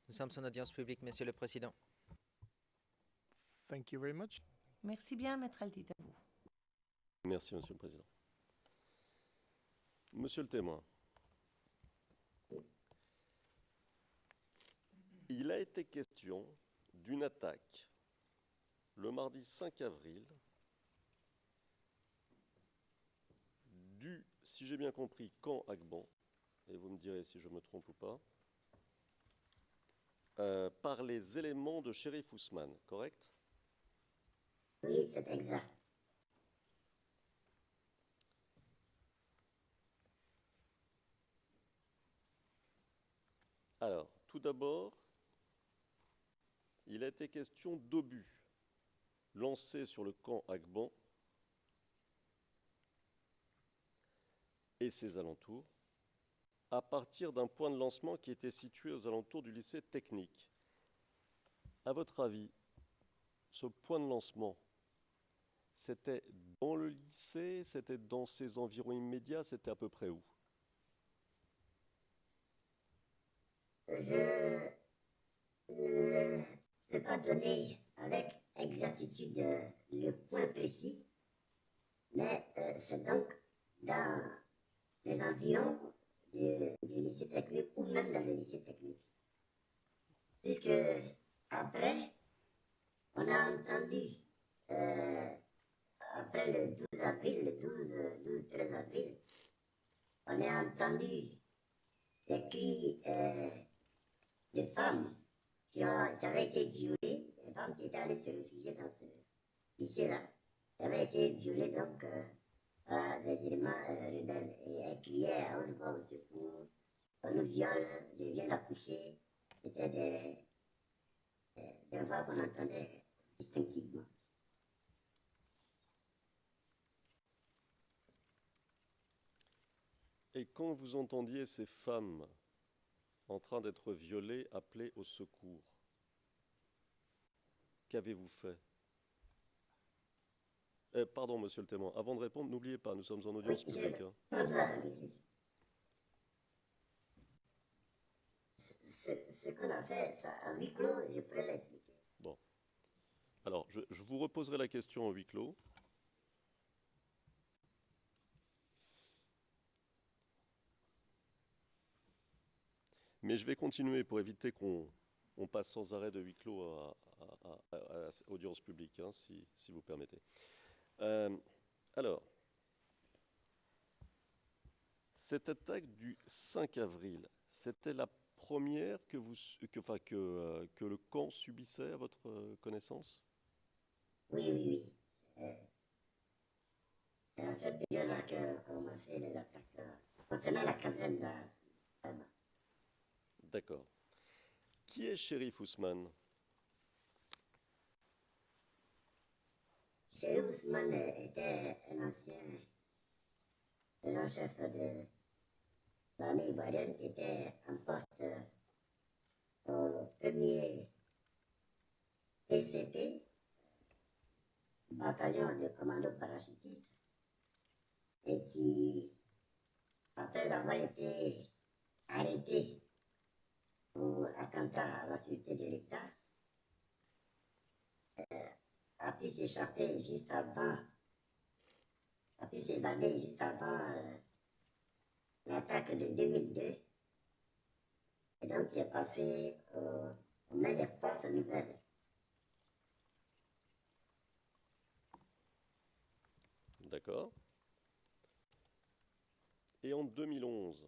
Nous sommes en audience publique, Monsieur le Président. Thank you very much. Merci bien, Maître Altite, à vous. Merci, Monsieur le Président. Monsieur le témoin, il a été question d'une attaque le mardi 5 avril du, si j'ai bien compris, camp Agban, et vous me direz si je me trompe ou pas, par les éléments de Shérif Ousmane, correct? Oui, c'est exact. Alors, tout d'abord, il a été question d'obus lancés sur le camp Agban et ses alentours, à partir d'un point de lancement qui était situé aux alentours du lycée technique. À votre avis, ce point de lancement, c'était dans le lycée, c'était dans ses environs immédiats, c'était à peu près où? Je ne peux pas donner avec exactitude le point précis, mais c'est donc dans les environs du lycée technique ou même dans le lycée technique. Puisque après, on a entendu, après le 12 avril, le 12-13 avril, on a entendu des cris de femmes qui avaient été violées, des femmes qui étaient allées se réfugier dans ce lycée-là, qui avaient été violées donc par des éléments rebelles. Et elles criaient à haute voix au secours, on nous viole, je viens d'accoucher. C'était des voix qu'on entendait distinctivement. Et quand vous entendiez ces femmes en train d'être violées, appelées au secours, qu'avez-vous fait? Pardon, monsieur le témoin, avant de répondre, n'oubliez pas, nous sommes en audience publique. Ce qu'on a fait, ça, à huis clos, je pourrais l'expliquer. Bon. Alors, je vous reposerai la question en huis clos. Mais je vais continuer pour éviter qu'on passe sans arrêt de huis clos à audience publique, hein, si vous permettez. Alors, cette attaque du 5 avril, c'était la première que le camp subissait à votre connaissance? Oui. C'est à cette période-là que commençaient les attaques concernant la caserne d'Alba. D'accord. Qui est Shérif Ousmane? Shérif Ousmane était un ancien chef de l'armée ivoirienne qui était en poste au premier PCP, bataillon de commando parachutiste, et qui, après avoir été arrêté pour attentat à la sûreté de l'État, a pu s'échapper juste avant, a pu s'évader juste avant l'attaque de 2002. Et donc, j'ai passé aux mains des forces nouvelles. D'accord. Et en 2011,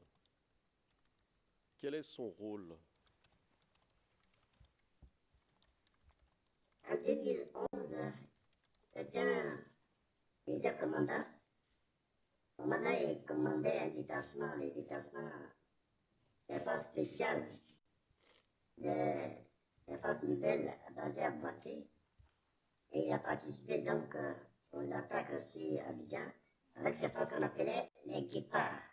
quel est son rôle? En 2011, il était commandant. Commandant et commandait un détachement, les détachements des forces spéciales, des forces nouvelles basées à Boaké. Et il a participé donc aux attaques sur Abidjan avec ces forces qu'on appelait les guépards.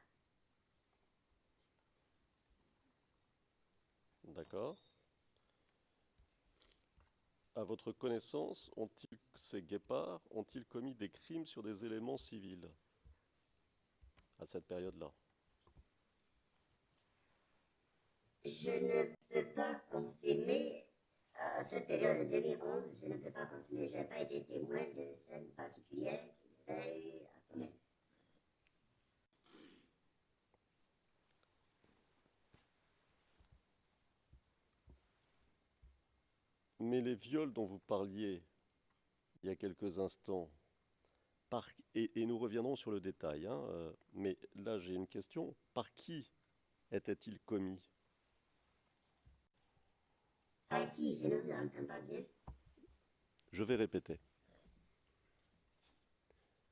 D'accord. À votre connaissance, ces guépards ont-ils commis des crimes sur des éléments civils à cette période-là? Je ne peux pas confirmer période de 2011, je ne peux pas confirmer. Je n'ai pas été témoin de scènes particulières que j'aurais eu à commettre. Mais les viols dont vous parliez il y a quelques instants, et nous reviendrons sur le détail, hein, mais là j'ai une question. Par qui était-il commis? Par qui? Je ne vous entends pas bien. Je vais répéter.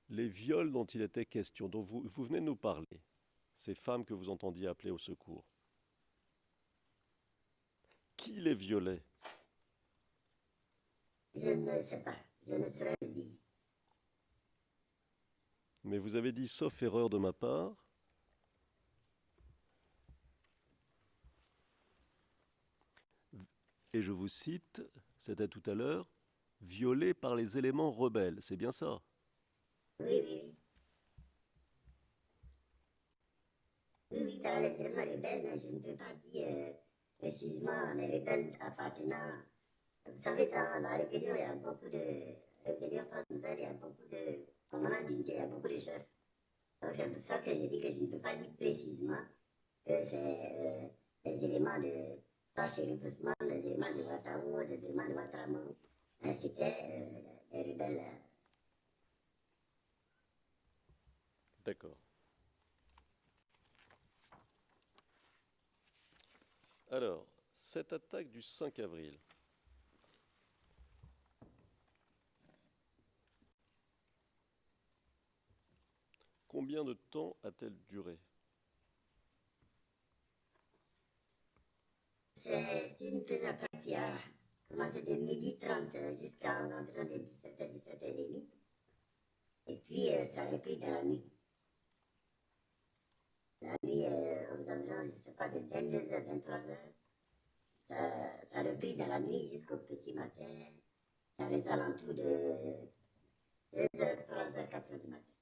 Les viols dont il était question, dont vous venez de nous parler, ces femmes que vous entendiez appeler au secours, qui les violait? Je ne sais pas. Je ne saurais le dire. Mais vous avez dit, sauf erreur de ma part, et je vous cite, c'était tout à l'heure, violé par les éléments rebelles, c'est bien ça? Oui, oui. Oui, oui, dans les éléments rebelles, mais je ne peux pas dire précisément les rebelles appartenant. Vous savez, dans la rébellion, il y a beaucoup de rébellions face nouvelle, il y a beaucoup de commandants d'unité, il y a beaucoup de chefs. Donc c'est pour ça que je dis que je ne peux pas dire précisément que c'est les éléments de soit Chérif Ousmane, les éléments de Ouattara, les éléments de Ouattara. Mais c'était les rebelles. D'accord. Alors, cette attaque du 5 avril, combien de temps a-t-elle duré? C'est une première attaque qui a commencé de 12h30 jusqu'à aux environs de 17h, 17h30. Et puis ça a repris dans la nuit. La nuit, aux environs, je ne sais pas, de 22h, 23h. Ça a repris dans la nuit jusqu'au petit matin, dans les alentours de 2h, 3h, 4h du matin.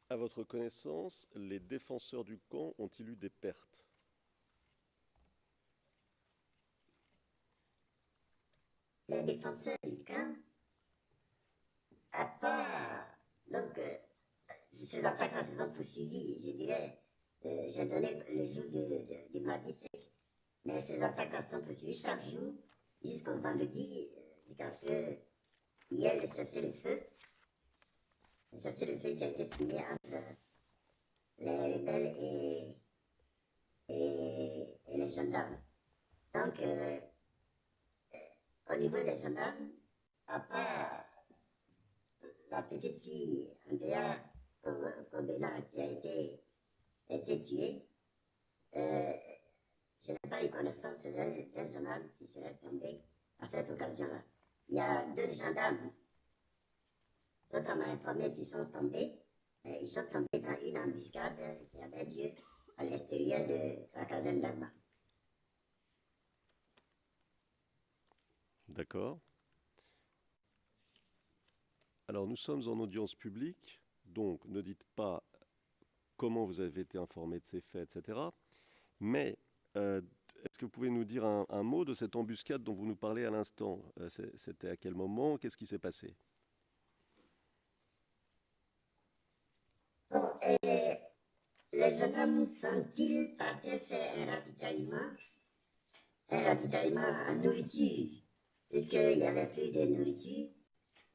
À votre connaissance, les défenseurs du camp ont-ils eu des pertes? Les défenseurs du camp, à part, donc, ces attaques se sont poursuivies, je dirais, j'ai donné le jour du mardi sec, mais ces attaques se sont poursuivies chaque jour jusqu'au vendredi, jusqu'à ce que hier le cessez-le-feu qui a été signé entre les rebelles et les gendarmes. Donc, au niveau des gendarmes, à part la petite fille Andrea Kobena qui a été tuée, je n'ai pas eu connaissance d'un gendarme qui serait tombé à cette occasion-là. Il y a 2 gendarmes dont on m'a informé qu'ils sont tombés. Ils sont tombés dans une embuscade qui avait lieu à l'extérieur de la caserne d'Arba. D'accord. Alors nous sommes en audience publique, donc ne dites pas comment vous avez été informé de ces faits, etc. Mais est-ce que vous pouvez nous dire un mot de cette embuscade dont vous nous parlez à l'instant? C'était à quel moment? Qu'est-ce qui s'est passé? Bon, les gendarmes sont-ils partis faire un ravitaillement en nourriture, puisqu'il n'y avait plus de nourriture.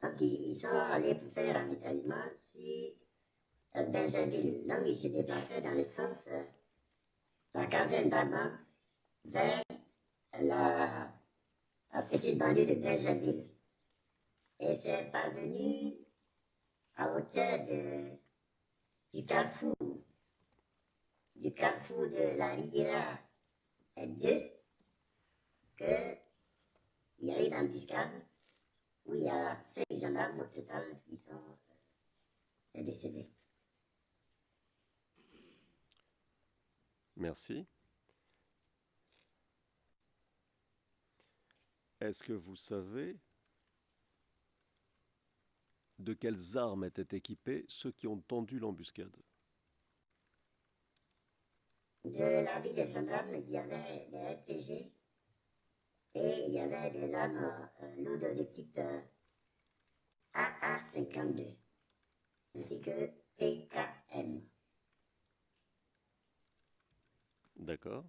Donc ils sont allés pour faire un ravitaillement sur Benjainville. Donc ils se déplaçaient dans le sens de la caserne d'Arban vers la petite banlieue de Benjainville. Et c'est parvenu à hauteur du carrefour de la Riviera 2 qu'il y a eu l'embuscade où il y a 5 gendarmes au total qui sont décédés. Merci. Est-ce que vous savez de quelles armes étaient équipés ceux qui ont tendu l'embuscade? De l'avis des gendarmes, il y avait des RPG et il y avait des armes lourdes de type AA-52, ainsi que PKM. D'accord.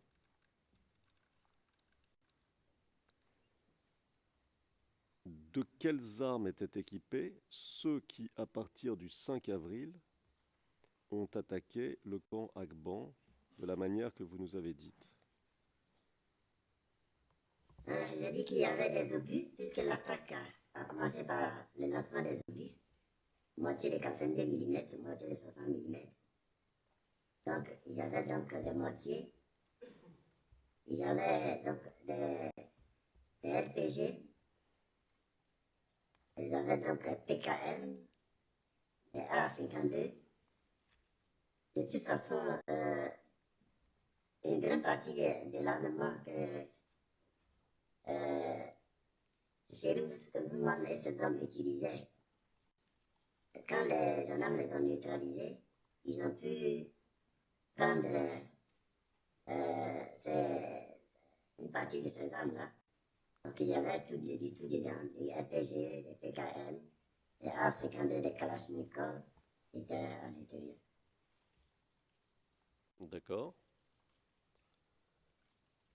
De quelles armes étaient équipés ceux qui, à partir du 5 avril, ont attaqué le camp Agban de la manière que vous nous avez dite? J'ai dit qu'il y avait des obus, puisque l'attaque a commencé par le lancement des obus, moitié de 82 mm, moitié de 60 mm. Donc, ils avaient donc des mortiers, ils avaient donc des RPG, ils avaient donc PKM, des A52. De toute façon, une grande partie de l'armement que Chérif Ousmane et ses hommes utilisaient, quand les gendarmes les ont neutralisés, ils ont pu prendre une partie de ces armes-là. Donc il y avait tout du tout dedans, du RPG, des PKM, des A52, des Kalachnikov qui étaient à l'intérieur. D'accord.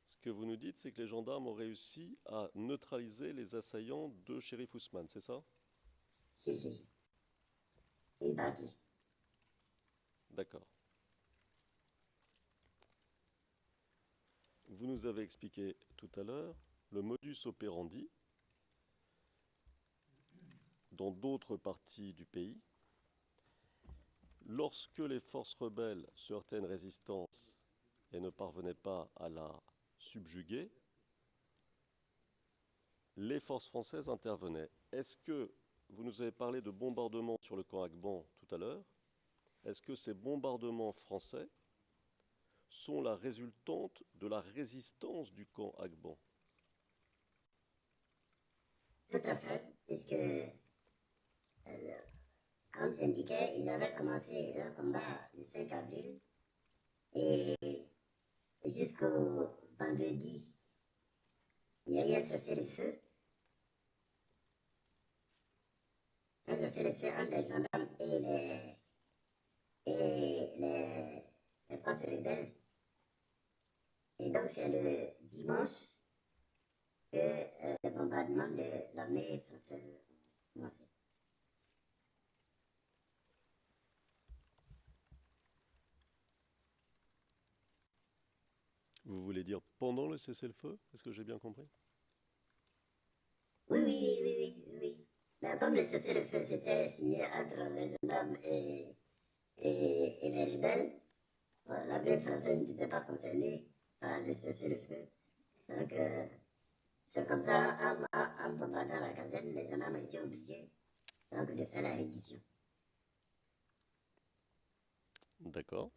Ce que vous nous dites, c'est que les gendarmes ont réussi à neutraliser les assaillants de Chérif Ousmane, c'est ça? Si, une partie. D'accord. Vous nous avez expliqué tout à l'heure le modus operandi dans d'autres parties du pays. Lorsque les forces rebelles se heurtaient à une résistance et ne parvenaient pas à la subjuguer, les forces françaises intervenaient. Est-ce que vous nous avez parlé de bombardements sur le camp Agban tout à l'heure? Est-ce que ces bombardements français sont la résultante de la résistance du camp Agban? Tout à fait, puisque, comme j'indiquais, ils avaient commencé leur combat le 5 avril et jusqu'au vendredi, il y a eu un cessez-le-feu. Un cessez-le-feu entre les gendarmes et les forces rebelles. Et donc c'est le dimanche que le bombardement de l'armée française a commencé. Vous voulez dire pendant le cessez-le-feu? Est-ce que j'ai bien compris? Oui. Mais comme le cessez-le-feu c'était signé entre les gendarmes et les rebelles, l'armée française n'était pas concernée par le cessez-le-feu. Donc c'est comme ça, en bombardant la caserne, les gendarmes étaient obligés donc, de faire la reddition. D'accord.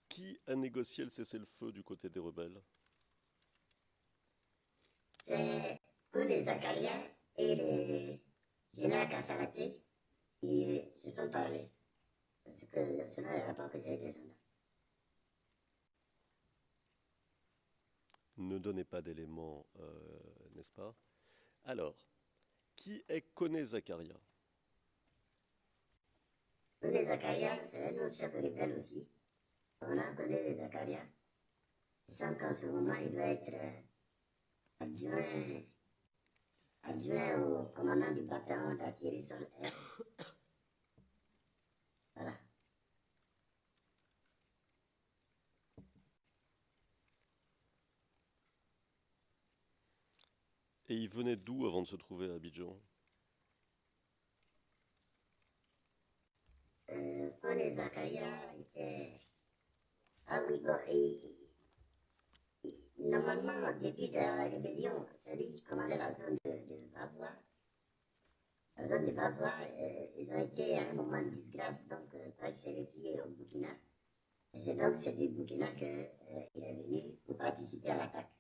Qui a négocié le cessez-le-feu du côté des rebelles? C'est Kouné Zakaria et le général Kassaraté qui se sont parlé. Parce que selon les rapports que j'ai eu des gendarmes. Ne donnez pas d'éléments, n'est-ce pas? Alors, qui est Koné Zakaria? Kouné Zakaria, c'est un autre chef rebelle aussi. On a Kouné Zakaria. Il semble qu'en ce moment, il doit être adjoint au commandant du bataillon d'artillerie sur air. Voilà. Et il venait d'où avant de se trouver à Abidjan? Kouné Zakaria était... Ah oui, bon, normalement, au début de la rébellion, c'est lui qui commandait la zone de Bavois. La zone de Bavois, ils ont été à un moment de disgrâce, donc il s'est replié au Burkina. Et c'est donc c'est du Burkina qu'il est venu pour participer à l'attaque.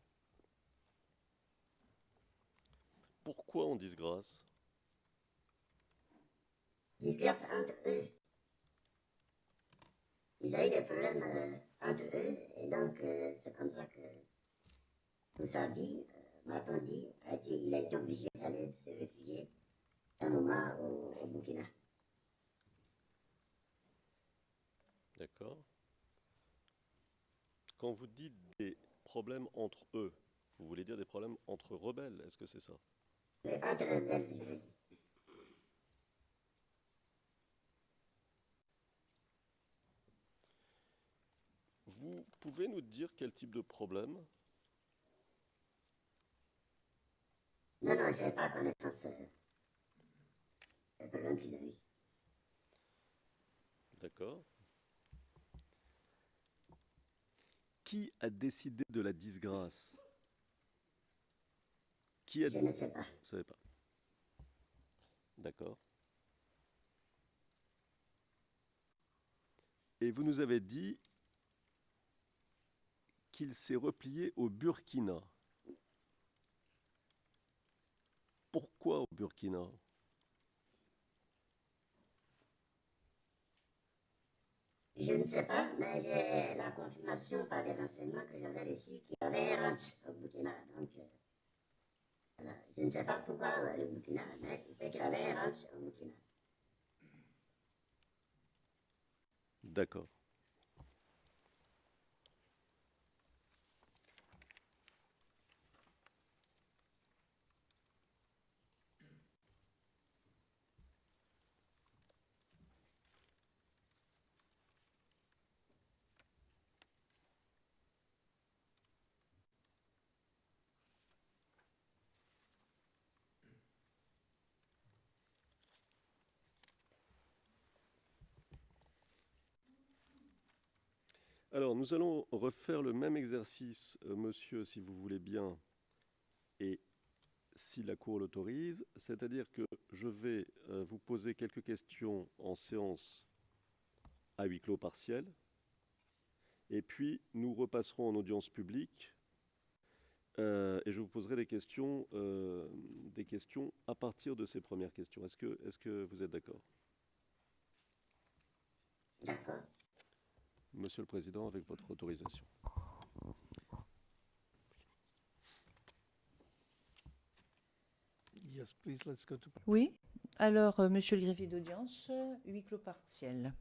Pourquoi en disgrâce? disgrâce entre eux. Ils ont eu des problèmes entre eux, et donc c'est comme ça que Moussadi, m'a-t-on dit, il a été obligé d'aller se réfugier un moment au Burkina. D'accord. Quand vous dites des problèmes entre eux, vous voulez dire des problèmes entre rebelles, est-ce que c'est ça? Mais entre rebelles, je veux dire. Vous pouvez nous dire quel type de problème? Non, non, je n'avais pas connaissance des problèmes qu'ils ont eu. D'accord. Qui a décidé de la disgrâce? Qui a... Je ne sais pas. Vous ne savez pas. D'accord. Et vous nous avez dit qu'il s'est replié au Burkina. Pourquoi au Burkina? Je ne sais pas, mais j'ai la confirmation par des renseignements que j'avais reçus qu'il y avait un ranch au Burkina. Donc, voilà. Je ne sais pas pourquoi le Burkina, mais je sais qu'il y avait un ranch au Burkina. D'accord. Alors, nous allons refaire le même exercice, monsieur, si vous voulez bien, et si la Cour l'autorise, c'est-à-dire que je vais vous poser quelques questions en séance à huis clos partiel, et puis nous repasserons en audience publique, et je vous poserai des questions à partir de ces premières questions. Est-ce que vous êtes d'accord? D'accord. Monsieur le Président, avec votre autorisation. Yes, please, let's go to... Oui. Alors, monsieur le greffier d'audience, huis clos partiel.